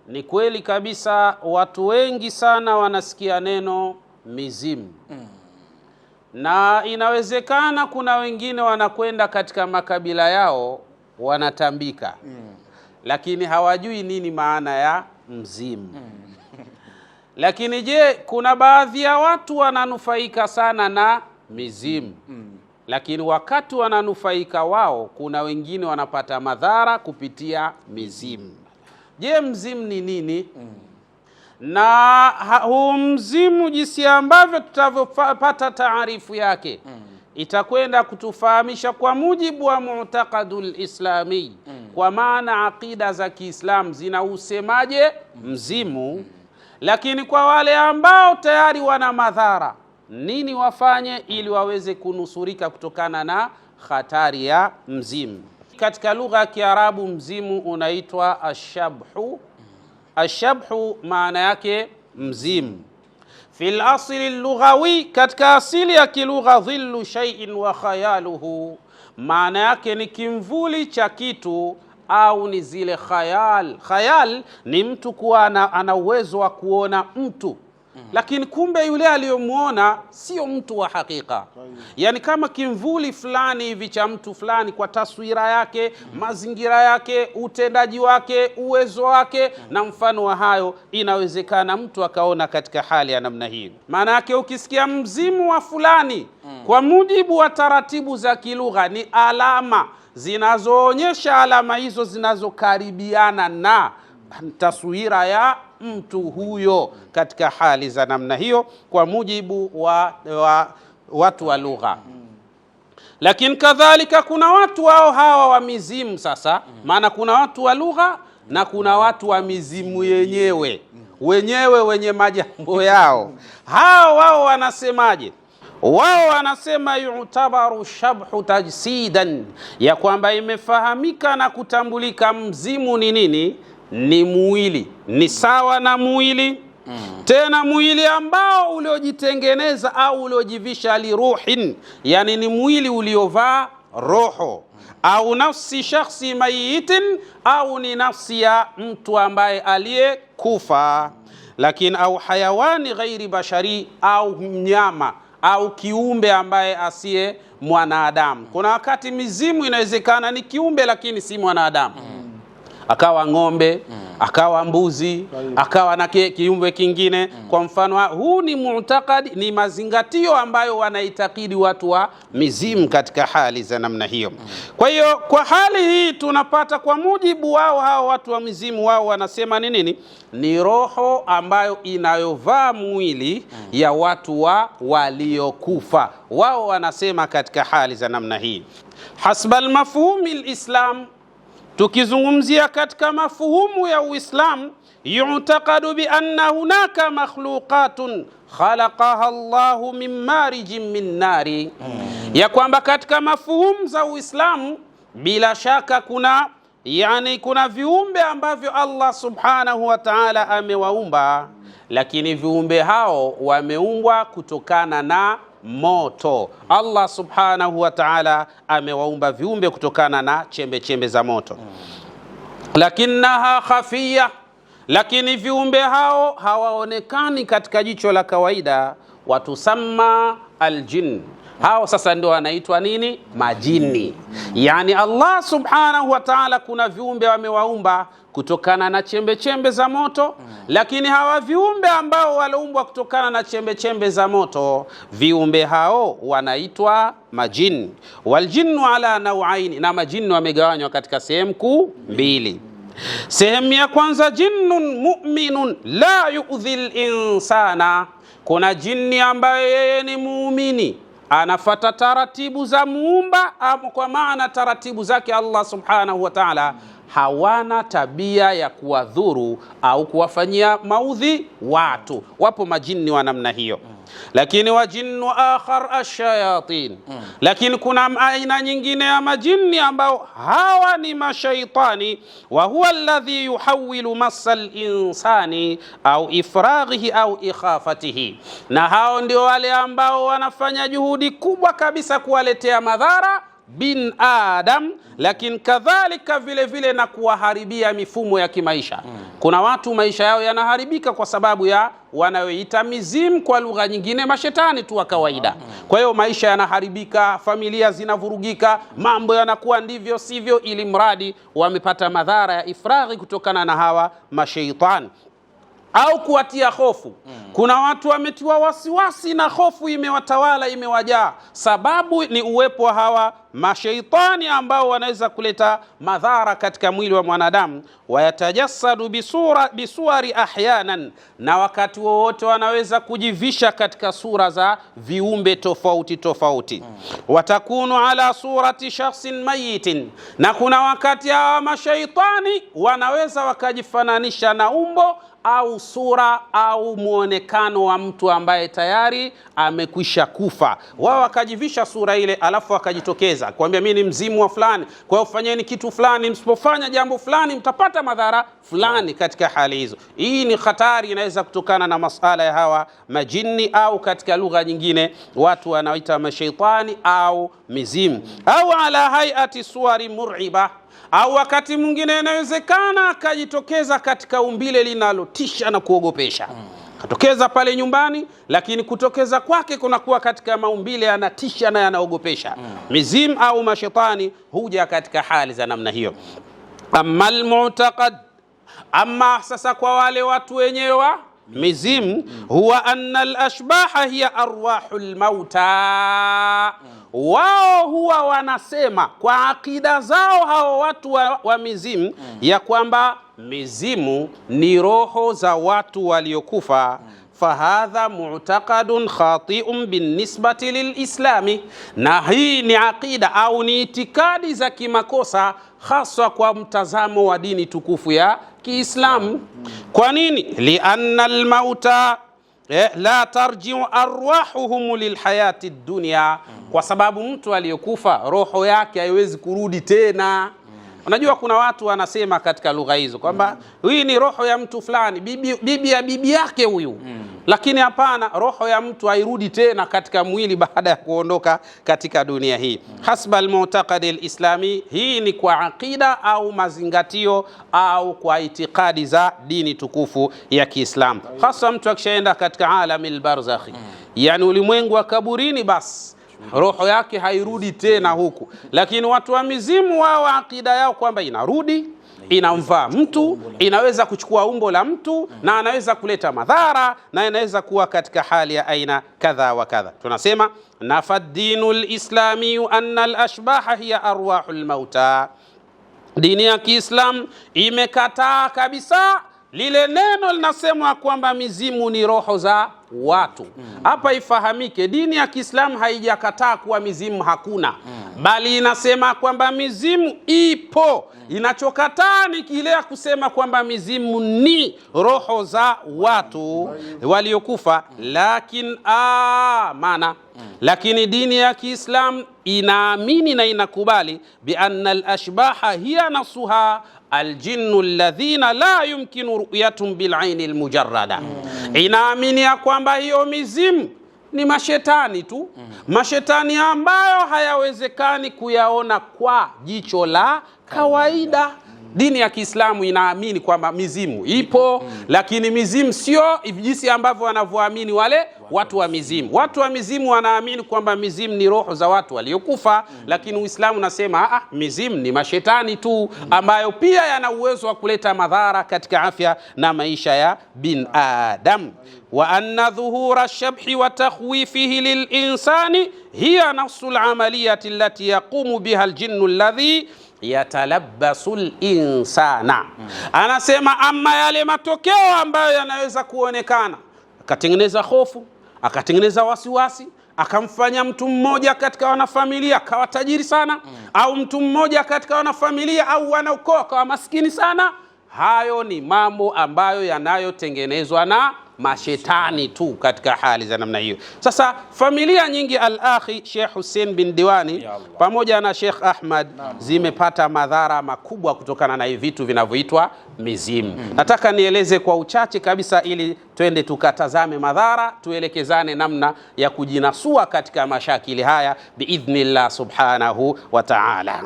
Ni kweli kabisa, watu wengi sana wanasikia neno mizimu. Na inawezekana kuna wengine wanakwenda katika makabila yao wanatambika. Lakini hawajui nini maana ya mzimu. Lakini je, kuna baadhi ya watu wananufaika sana na mizimu. Lakini wakati wananufaika wao, kuna wengine wanapata madhara kupitia mizimu. Je, mzimu ni nini? Na huu mzimu jinsi ambavyo tutavyopata taarifu yake itakwenda kutufahamisha kwa mujibu wa mu'taqadul islami, kwa maana aqida za Kiislamu zinausemaje mzimu. Lakini kwa wale ambao tayari wana madhara, nini wafanye ili waweze kunusurika kutokana na hatari ya mzimu. Katika lugha ya Kiarabu mzimu unaitwa ashabhu. Ashabhu maana yake mzimu. Fil asli lughawi, katika asili ya kilugha, dhillu shay'in wa khayaluhu, maana yake ni kimvuli cha kitu au ni zile khayal. Khayal ni mtu kuwa ana uwezo wa kuona mtu, lakini kumbe yule aliyomuona sio mtu wa hakika. Yani kama kimvuli fulani hivi cha mtu fulani, kwa taswira yake, mazingira yake, utendaji wake, uwezo wake na mfano wa hayo, inawezekana mtu akaona katika hali ya namna hii. Maana yake ukisikia mzimu wa fulani, kwa mujibu wa taratibu za kilugha, ni alama zinazoonyesha, alama hizo zinazokaribiana na taswira ya mtu huyo katika hali za namna hiyo, kwa mujibu wa watu wa lugha. Lakini kadhalika kuna watu wao hawa wa mizimu sasa. Maana kuna watu wa lugha na kuna watu wa mizimu wenyewe wenye majambo yao. Hao wao wanasemaje? Wao wanasema yu'tabaru shabhu tajsidan, ya kwamba imefahamika na kutambulika mzimu ni nini? Ni mwili, ni sawa na mwili. Tena mwili ambao uliojitengeneza au uliojivisha liruhin, yani ni mwili uliovaa roho, au nafsi shakhsi mayitin, au ni nafsi ya mtu ambaye aliyekufa. Lakini au hayawani ghairi bashari, au mnyama au kiumbe ambaye asiye mwanadamu. Kuna wakati mizimu inawezekana ni kiumbe lakini si mwanadamu. Akawa ng'ombe, akawa mbuzi, akawa na kiumbe kingine. Kwa mfano, huu ni mu'taqad, ni mazingatio ambayo wanaitakidi watu wa mizimu katika hali za namna hiyo. Kwa hiyo kwa hali hii tunapata, kwa mujibu wao hao watu wa mizimu, wao wanasema ni nini? Ni roho ambayo inayovaa mwili ya watu waliokufa. Wao wanasema katika hali za namna hii. Hasbal mafhumi al-Islam, tukizungumzia katika mafuhumu ya Uislamu, yu'taqadu bi anna hunaka makhluqatun khalaqaha Allahu min marijin min nari, ya kwamba katika mafuhumu za Uislamu bila shaka kuna viumbe ambavyo Allah subhanahu wa ta'ala amewaumba, lakini viumbe hao wameumbwa kutokana na moto. Allah subhanahu wa ta'ala amewaumba viumbe kutokana na chembe chembe za moto. Lakinaha khafiyya, lakini viumbe hao hawaonekani katika jicho la kawaida. Watusamma aljin, hao sasa ndio wanaitwa nini? Majini. Yani Allah subhanahu wa ta'ala kuna viumbe wamewaumba kutokana na chembe chembe za moto, lakini hawa viumbe ambao waliumbwa kutokana na chembe chembe za moto, viumbe hao wanaitwa majini. Waljinnu ala nauaini, na majini wamegawanywa katika sehemu kuu mbili. Sehemu ya kwanza, jinnun mu'minun la yu'dhil insana, kuna jini ambaye yeye ni muumini, anafuata taratibu za muumba, kwa maana taratibu zake Allah subhanahu wa ta'ala hawana tabia ya kuwadhuru au kuwafanyia maudhi watu. Wapo majini wa namna hiyo. Lakini wajinnu akhar ashayatin, lakini kuna aina nyingine ya majini ambao hawa ni mashaitani. Wa huwa alladhi yuhawwilu masal insani au ifraghihi au ikhafatihi, na hao ndio wale ambao wanafanya juhudi kubwa kabisa kuwaletea madhara bin Adam, lakini kadhalika vile vile na kuwaharibia mifumo ya kimaisha. Kuna watu maisha yao yanaharibika kwa sababu ya wanayoita mizimu, kwa lugha nyingine mashetani tu wa kawaida. Kwa hiyo maisha yanaharibika, familia zinavurugika, mambo yanakuwa ndivyo sivyo, ili mradi wamepata madhara ya ifraghi kutokana na hawa mashaitani. Au kuwatia hofu. Kuna watu wametiwa wasiwasi na hofu imewatawala, imewajaa. Sababu ni uwepo wa hawa mashaitani ambao wanaweza kuleta madhara katika mwili wa mwanadamu. Wayatajassadu bisuwari ahyanan, na wakati wowote wanaweza kujivisha katika sura za viumbe tofauti tofauti. Watakunu ala surati shakhsin mayitin, na kuna wakati hawa mashaitani wanaweza wakajifananisha na umbo au sura au muonekano wa mtu ambaye tayari amekwisha kufa. Wao wakajivisha sura ile, alafu wakajitokeza kuambia mimi ni mzimu wa fulani, kwa hiyo fanyeni kitu fulani, msipofanya jambo fulani mtapata madhara fulani. Katika hali hizo, hii ni hatari, inaweza kutokana na masala ya hawa majini, au katika lugha nyingine watu wanaoita mashaitani au mizimu. Au ala hayati suwari mur'iba, au wakati mwingine inawezekana akajitokeza katika umbile linalotisha na kuogopesha. Katokeza pale nyumbani, lakini kutokeza kwake kunakuwa katika maumbile yanatisha na yanaogopesha. Mizimu au mashaitani huja katika hali za namna hiyo. Amma al-mu'taqad, amma sasa kwa wale watu wenyewe wa mizimu, huwa anna al-ashbaha hiya arwahul mauta. Wao huwa wanasema kwa akida zao hao watu wa mizimu ya kwamba mizimu ni roho za watu waliokufa. Fahadha mu'taqadun khati'un binisbati lilislami, na hii ni akida au ni itikadi za kimakosa haswa kwa mtazamo wa dini tukufu ya Kiislamu. Kwa nini? Lianna almauta la tarji'u arwahuhum lilhayati dunya, kwa sababu mtu aliyokufa roho yake haiwezi kurudi tena. Unajua kuna watu wanasema katika lugha hizo kwamba hii ni roho ya mtu fulani, bibi ya bibi yake huyu. Lakini hapana, roho ya mtu hairudi tena katika mwili baada ya kuondoka katika dunia hii. Hasba al-mu'taqad al-islami, hii ni kwa akida au mazingatio au kwa itikadi za dini tukufu ya Kiislamu. Hasa mtu akishaenda katika alamil barzakhi, yani ulimwengu wa kaburini, basi roho yake hairudi tena huku. Lakini watu wa mizimu wao akida yao kwamba inarudi, inamvaa mtu, inaweza kuchukua umbo la mtu, na anaweza kuleta madhara, na inaweza kuwa katika hali ya aina kadha wa kadha. Tunasema nafaddinu lislami anna alashbaha hiya arwahul mauta. Dini ya Kiislamu imekataa kabisa lile neno linasemwa kwamba mizimu ni roho za watu. Hapa ifahamike, dini ya Kiislamu haijakataa kuwa mizimu hakuna, bali inasema kwamba mizimu ipo. Inachokataa ni kile ya kusema kwamba mizimu ni roho za watu waliokufa. Lakini dini ya Kiislamu inaamini na inakubali bi anna al-ashbaha hiya nasuha aljinnu alladhina la yumkinu ru'yatum bil aini almujarrada. Inaamini ya kwamba hiyo mizimu ni mashetani tu, mashetani ambayo hayawezekani kuyaona kwa jicho la kawaida. Dini ya Kiislamu inaamini kwamba mizimu ipo, lakini mizimu sio jinsi ambavyo wanavyoamini wale watu wa mizimu. Watu wa mizimu wanaamini kwamba mizimu ni roho za watu waliokufa, lakini Uislamu unasema mizimu ni mashetani tu ambayo pia yana uwezo wa kuleta madhara katika afya na maisha ya bin Adam. Wa anna dhuhura ash-shabhi wa takhwifihi lil-insani hiya nafsu al-amaliyati allati yaqumu biha al-jinnu alladhi yatalabbasul insana. Anasema ama yale matokeo ambayo yanaweza kuonekana, akatengeneza hofu, akatengeneza wasiwasi, akamfanya mtu mmoja katika wanafamilia akawa tajiri sana, au mtu mmoja katika wanafamilia au wanaukoo akawa maskini sana. Hayo ni mambo ambayo yanayotengenezwa na mashetani tu katika hali za namna hiyo. Sasa familia nyingi, al-akhi Sheikh Hussein bin Diwani pamoja na Sheikh Ahmad, zimepata madhara makubwa kutokana na hivi vitu vinavyoitwa mizimu. Nataka nieleze kwa uchache kabisa ili twende tukatazame madhara, tuelekezane namna ya kujinasua katika mashakili haya biidhnillah subhanahu wa ta'ala.